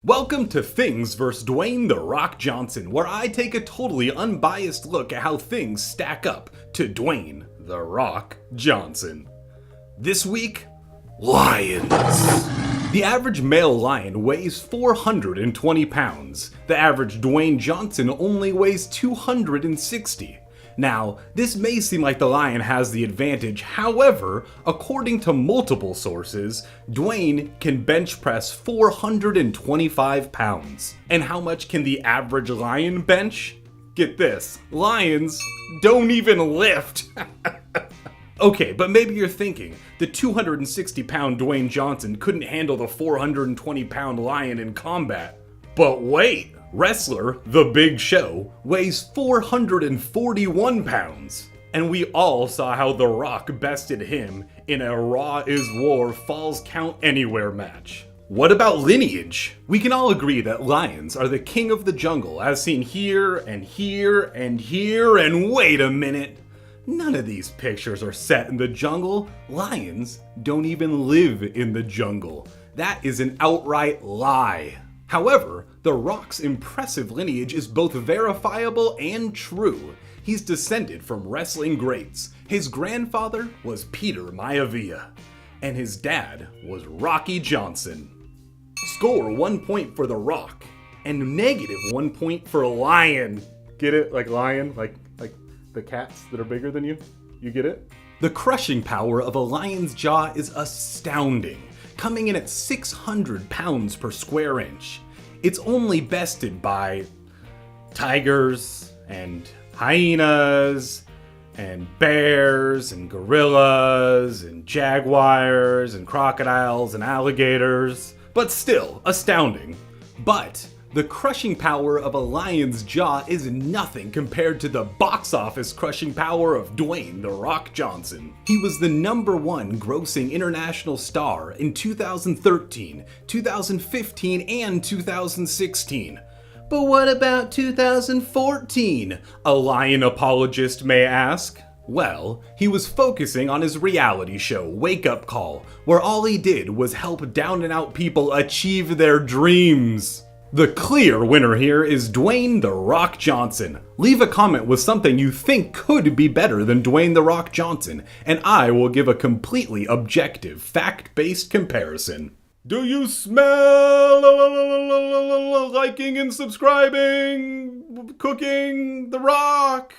Welcome to Things vs. Dwayne "The Rock" Johnson, where I take a totally unbiased look at how things stack up to Dwayne "The Rock" Johnson. This week, lions. The average male lion weighs 420 pounds. The average Dwayne Johnson only weighs 260. Now, this may seem like the lion has the advantage, however, according to multiple sources, Dwayne can bench press 425 pounds. And how much can the average lion bench? Get this, lions don't even lift! Okay, but maybe you're thinking, the 260-pound Dwayne Johnson couldn't handle the 420-pound lion in combat. But wait! Wrestler The Big Show weighs 441 pounds. And we all saw how The Rock bested him in a Raw is War Falls Count Anywhere match. What about lineage? We can all agree that lions are the king of the jungle, as seen here and here and here, and wait a minute. None of these pictures are set in the jungle. Lions don't even live in the jungle. That is an outright lie. However, The Rock's impressive lineage is both verifiable and true. He's descended from wrestling greats. His grandfather was Peter Maivia, and his dad was Rocky Johnson. Score 1 point for The Rock, and negative 1 point for Lion. Get it? Like lion? Like the cats that are bigger than you? You get it? The crushing power of a lion's jaw is astounding, coming in at 600 pounds per square inch. It's only bested by tigers and hyenas and bears and gorillas and jaguars and crocodiles and alligators, but still astounding. But the crushing power of a lion's jaw is nothing compared to the box office crushing power of Dwayne "The Rock" Johnson. He was the #1 grossing international star in 2013, 2015, and 2016. But what about 2014? A lion apologist may ask. Well, he was focusing on his reality show, Wake Up Call, where all he did was help down and out people achieve their dreams. The clear winner here is Dwayne "The Rock" Johnson. Leave a comment with something you think could be better than Dwayne "The Rock" Johnson, and I will give a completely objective, fact-based comparison. Do you smell liking and subscribing, cooking The Rock?